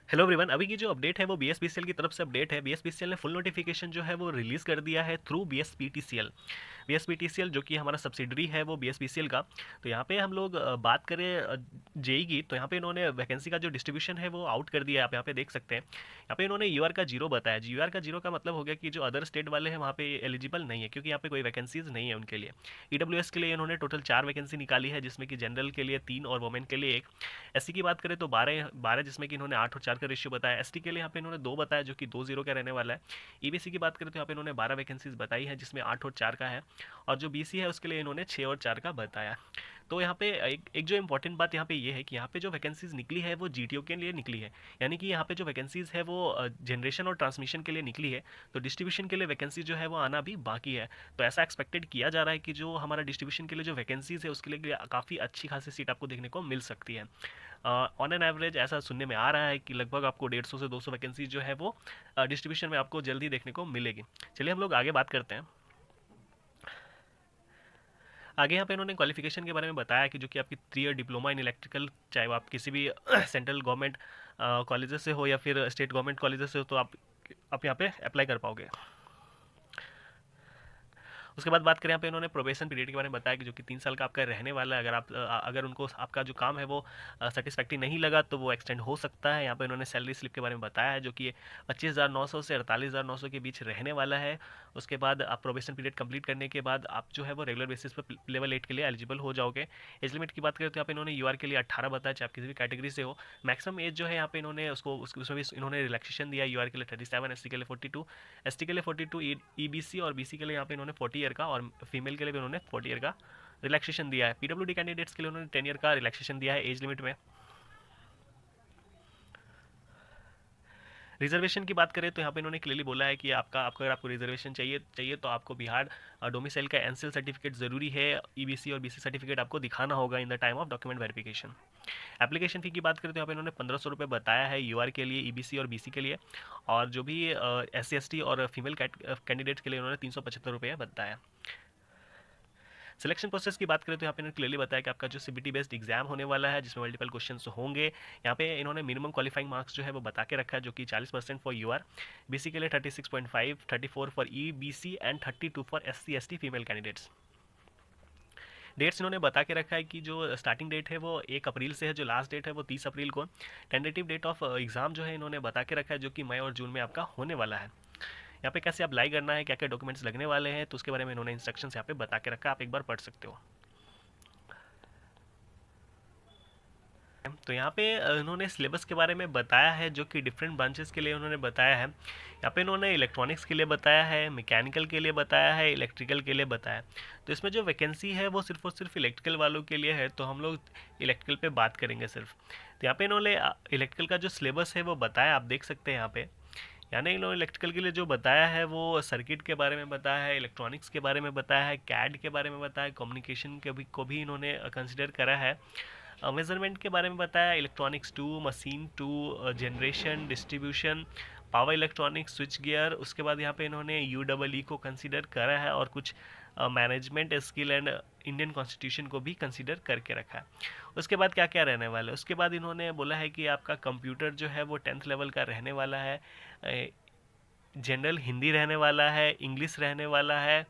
Hello everyone, अभी की जो अपडेट है वो बीएसपीसीएल की तरफ से अपडेट है। बीएसपीसीएल ने फुल नोटिफिकेशन जो है वो रिलीज़ कर दिया है थ्रू बीएसपीटीसीएल। बीएसपीटीसीएल जो कि हमारा सब्सिडरी है वो बीएसपीसीएल का। तो यहाँ पे हम लोग बात करें जेई की, तो यहाँ पे इन्होंने वैकेंसी का जो डिस्ट्रीब्यूशन है वो आउट कर दिया है। आप यहाँ पे देख सकते हैं, यहाँ पे इन्होंने यूआर का जीरो बताया। यूआर का जीरो का मतलब हो गया कि जो अदर स्टेट वाले हैं वहाँ पे एलिजिबल नहीं है, क्योंकि यहाँ पे कोई वैकेंसीज नहीं है उनके लिए। ईडब्ल्यूएस के लिए इन्होंने टोटल 4 वैकेंसी निकाली है, जिसमें कि जनरल के लिए 3 और वुमेन के लिए 1। एससी की बात करें तो 12 जिसमें कि इन्होंने 8 और 4 का रेशियो बताया। एसटी के लिए यहाँ पे इन्होंने 2 बताया, जो कि 2-0 का रहने वाला है। ईबीसी की बात करें तो यहाँ पे इन्होंने 12 वैकेंसीज बताई है, जिसमें 8 और 4 का है। और जो बीसी है उसके लिए इन्होंने 6 और 4 का बताया। तो यहाँ पे एक जो इंपॉर्टेंट बात यहाँ पे ये है कि यहाँ पे जो वैकेंसीज निकली है वो जीटीओ के लिए निकली है। यानी कि यहाँ पे जो वैकेंसीज है वो जनरेशन और ट्रांसमिशन के लिए निकली है। तो डिस्ट्रीब्यूशन के लिए वैकेंसी जो है वो आना भी बाकी है। तो ऐसा एक्सपेक्टेड किया जा रहा है कि जो हमारा डिस्ट्रीब्यूशन के लिए जो वैकेंसीज है उसके लिए काफ़ी अच्छी खासी सीट आपको देखने को मिल सकती है। ऑन एन एवरेज ऐसा सुनने में आ रहा है कि लगभग आपको 150 से 200 वैकेंसी जो है वो डिस्ट्रीब्यूशन में आपको जल्दी देखने को मिलेगी। चलिए हम लोग आगे बात करते हैं। आगे यहाँ पे इन्होंने क्वालिफिकेशन के बारे में बताया कि जो कि आपकी 3 ईयर डिप्लोमा इन इलेक्ट्रिकल, चाहे वो आप किसी भी सेंट्रल गवर्नमेंट कॉलेजेस से हो या फिर स्टेट गवर्नमेंट कॉलेजेस से हो, तो आप यहाँ पे अप्लाई कर पाओगे। उसके बाद बात करें यहाँ पे इन्होंने प्रोबेशन पीरियड के बारे में बताया कि जो कि 3 साल का आपका रहने वाला है। अगर उनको आपका जो काम है वो सेटिस्फैक्ट्री नहीं लगा तो वो एक्सटेंड हो सकता है। यहाँ पे इन्होंने सैलरी स्लिप के बारे में बताया है, जो कि 25,900 से 48,900 के बीच रहने वाला है। उसके बाद आप प्रोबेशन पीरियड कंप्लीट करने के बाद आप जो है वो रेगुलर बेसिस पर लेवल 8 के लिए एलिजिबल हो जाओगे। एज लिमिट की बात करें तो यहाँ पे इन्होंने यूआर के लिए 18 बताया, चाहे आप किसी भी कैटेगरी से हो। मैक्सिमम एज जो है यहाँ पे इन्होंने उसमें भी इन्होंने रिलैक्सेशन दिया। यूआर के लिए 37, एससी के लिए 42, एसटी के लिए 42, ईबीसी और बीसी के लिए यहाँ पे इन्होंने 40 ईयर का, और फीमेल के लिए भी उन्होंने 40 ईयर का रिलैक्सेशन दिया है। पीडब्ल्यूडी कैंडिडेट्स के लिए उन्होंने 10 ईयर का रिलैक्सेशन दिया है एज लिमिट में। रिजर्वेशन की बात करें तो यहाँ पे इन्होंने क्लियरली बोला है कि अगर आपको रिजर्वेशन चाहिए तो आपको बिहार डोमिसाइल का एनसीएल सर्टिफिकेट ज़रूरी है। ईबीसी और बीसी सर्टिफिकेट आपको दिखाना होगा in the time of document verification. Application fee की बात करें तो यहाँ पे इन्होंने 1500 रुपये बताया है यूआर के लिए, ईबीसी और बीसी के लिए। और जो भी एससी एसटी और फीमेल कैंडिडेट्स के लिए उन्होंने 375 रुपये बताया। सिलेक्शन प्रोसेस की बात करें तो यहाँ पे इन्होंने क्लियरली बताया कि आपका जो सीबीटी बेस्ड एग्जाम होने वाला है, जिसमें मल्टीपल क्वेश्चंस होंगे। यहाँ पे इन्होंने मिनिमम क्वालिफाइंग मार्क्स जो है वो बता के रखा है, जो कि 40% फॉर यूआर, बीसी के लिए 36.5, 34 for EBC and 32 for SC ST female candidates. Dates इन्होंने बता के रखा है कि जो स्टार्टिंग डेट है वो 1 अप्रैल से है, जो लास्ट डेट है वो 30 अप्रैल को। टेंटेटिव डेट ऑफ एग्जाम जो है इन्होंने बता के रखा है, जो कि मई और जून में आपका होने वाला है। यहाँ पे कैसे अप्लाई करना है, क्या क्या डॉक्यूमेंट्स लगने वाले हैं, तो उसके बारे में इन्होंने इंस्ट्रक्शंस यहाँ पे बता के रखा है, आप एक बार पढ़ सकते हो। तो यहाँ पे इन्होंने सिलेबस के बारे में बताया है, जो कि डिफरेंट ब्रांचेस के लिए उन्होंने बताया है। यहाँ पे इन्होंने इलेक्ट्रॉनिक्स के लिए बताया है, मैकेनिकल के लिए बताया है, इलेक्ट्रिकल के लिए बताया। तो इसमें जो वैकेंसी है वो सिर्फ और सिर्फ इलेक्ट्रिकल वालों के लिए है, तो हम लोग इलेक्ट्रिकल पे बात करेंगे सिर्फ। तो यहाँ पे इन्होंने इलेक्ट्रिकल का जो सिलेबस है वो बताया, आप देख सकते हैं यहाँ पे। यानी इन्होंने इलेक्ट्रिकल के लिए जो बताया है वो सर्किट के बारे में बताया है, इलेक्ट्रॉनिक्स के बारे में बताया है, कैड के बारे में बताया है, कम्युनिकेशन को भी इन्होंने कंसिडर करा है। मेजरमेंट के बारे में बताया, electronics two, machine two, generation, distribution, power electronics, switchgear. उसके बाद यहाँ पे इन्होंने यूडब्ल्यू को कंसिडर करा है, और कुछ management skill and Indian constitution को भी कंसिडर करके रखा है। उसके बाद क्या क्या रहने वाला है, उसके बाद इन्होंने बोला है कि आपका कंप्यूटर जो है वो 10th लेवल का रहने वाला है, जनरल हिंदी रहने वाला है, इंग्लिश रहने वाला है,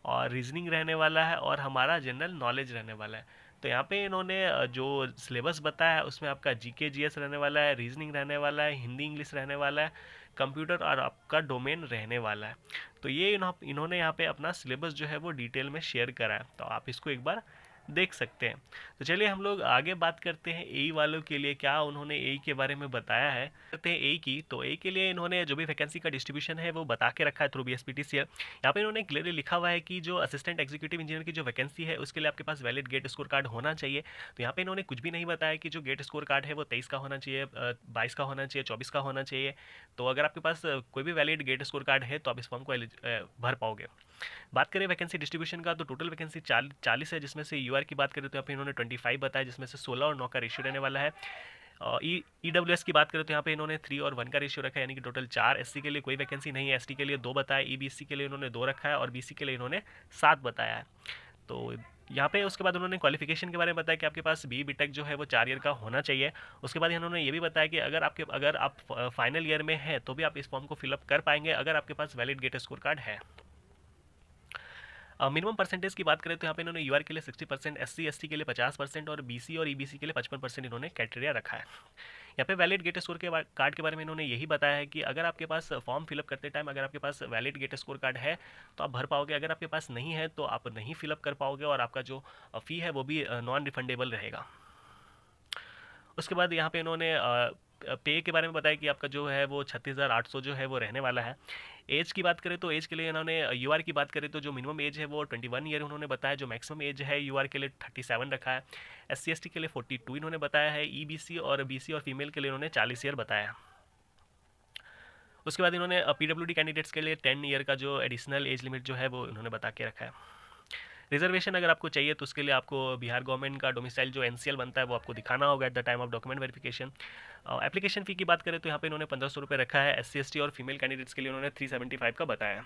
और रीजनिंग रहने वाला है, और हमारा जनरल नॉलेज रहने वाला है। तो यहाँ पे इन्होंने जो सिलेबस बताया है उसमें आपका जीके जीएस रहने वाला है, रीजनिंग रहने वाला है, हिंदी इंग्लिश रहने वाला है, कंप्यूटर और आपका डोमेन रहने वाला है। तो ये इन्होंने यहाँ पे अपना सिलेबस जो है वो डिटेल में शेयर करा है, तो आप इसको एक बार देख सकते हैं। तो चलिए हम लोग आगे बात करते हैं एई वालों के लिए, क्या उन्होंने एई के बारे में बताया है। करते हैं एई की, तो एई के लिए इन्होंने जो भी वैकेंसी का डिस्ट्रीब्यूशन है वो बता के रखा है थ्रू बीएसपीटीसीएल। यहाँ पे इन्होंने क्लियरली लिखा हुआ है कि जो असिस्टेंट एग्जीक्यूटिव इंजीनियर की जो वैकेंसी है उसके लिए आपके पास वैलिड गेट स्कोर कार्ड होना चाहिए। तो यहाँ पे इन्होंने कुछ भी नहीं बताया कि जो गेट स्कोर कार्ड है वो 23 का होना चाहिए, 22 का होना चाहिए, 24 का होना चाहिए। तो अगर आपके पास कोई भी वैलिड गेट स्कोर कार्ड है तो आप इस फॉर्म को भर पाओगे। बात करें वैकेंसी डिस्ट्रीब्यूशन का, तो टोटल वैकेंसी 40 है, जिसमें से यूआर की बात करें तो यहाँ पे इन्होंने 25 बताया, जिसमें से 16 और 9 का रेशियो रहने वाला है। ईडब्ल्यूएस की बात करें तो यहाँ पे इन्होंने 3 और 1 का रेशियो रखा है, यानी कि टोटल 4। एससी के लिए कोई वैकेंसी नहीं है, एसटी के लिए 2 बताया, ईबीसी के लिए इन्होंने 2 रखा है, और बीसी के लिए इन्होंने 7 बताया है। तो यहाँ पे उसके बाद उन्होंने क्वालिफिकेशन के बारे में बताया कि आपके पास बी.टेक जो है वो 4 ईयर का होना चाहिए। उसके बाद उन्होंने ये भी बताया कि अगर आप फाइनल ईयर में हैं तो भी आप इस फॉर्म को फिलअप कर पाएंगे अगर आपके पास वैलिड गेट स्कोर कार्ड है। मिनिमम परसेंटेज की बात करें तो यहाँ पे इन्होंने यूआर के लिए 60%, SC/ST के लिए 50% और BC और EBC के लिए 55% इन्होंने क्राइटेरिया रखा है। यहाँ पे वैलिड गेट स्कोर के कार्ड के बारे में इन्होंने यही बताया है कि अगर आपके पास फॉर्म फिलअप करते टाइम अगर आपके पास वैलिड गेट स्कोर कार्ड है तो आप भर पाओगे, अगर आपके पास नहीं है तो आप नहीं फिलअप कर पाओगे और आपका जो फ़ी है वो भी नॉन रिफंडेबल रहेगा। उसके बाद यहाँ पे इन्होंने पे के बारे में बताया कि आपका जो है वो 36,800 जो है वो रहने वाला है। एज की बात करें तो एज के लिए इन्होंने यूआर की बात करें तो जो मिनिमम एज है वो 21 ईयर उन्होंने बताया, जो मैक्सिमम एज है यूआर के लिए 37 रखा है। SC/ST के लिए 42 इन्होंने बताया है। EBC और BC और फीमेल के लिए इन्होंने 40 ईयर बताया। उसके बाद इन्होंने PWD कैंडिडेट्स के लिए 10 ईयर का जो एडिशनल एज लिमिट जो है वो इन्होंने बता के रखा है। रिजर्वेशन अगर आपको चाहिए तो उसके लिए आपको बिहार गवर्नमेंट का डोमिसाइल जो NCL बनता है वो आपको दिखाना होगा at the time of document verification. Application fee की बात करें तो यहाँ पे इन्होंने 1500 रुपये रखा है। SC/ST और फीमेल कैंडिडेट्स के लिए उन्होंने 375 का बताया।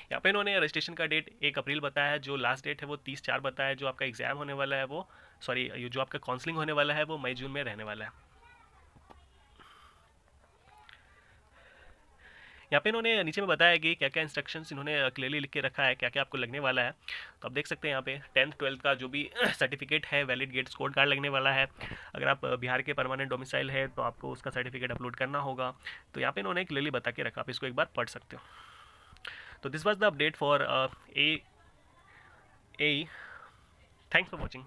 यहाँ पे इन्होंने रजिस्ट्रेशन का डेट 1 अप्रैल बताया है, जो लास्ट डेट है वो 30/4 बताया है, जो आपका एग्ज़ाम होने वाला है वो जो आपका काउंसलिंग होने वाला है वो मई जून में रहने वाला है। यहाँ पे इन्होंने नीचे में बताया कि क्या क्या इंस्ट्रक्शंस इन्होंने क्लियरली लिख के रखा है, क्या क्या आपको लगने वाला है। तो आप देख सकते हैं यहाँ पे 10th 12th का जो भी सर्टिफिकेट है, वैलिड गेट स्कोर कार्ड लगने वाला है। अगर आप बिहार के परमानेंट डोमिसाइल है तो आपको उसका सर्टिफिकेट अपलोड करना होगा। तो यहाँ पे इन्होंने क्लियरली बता के रखा, आप इसको एक बार पढ़ सकते हो। तो this was the update for a. Thanks for watching.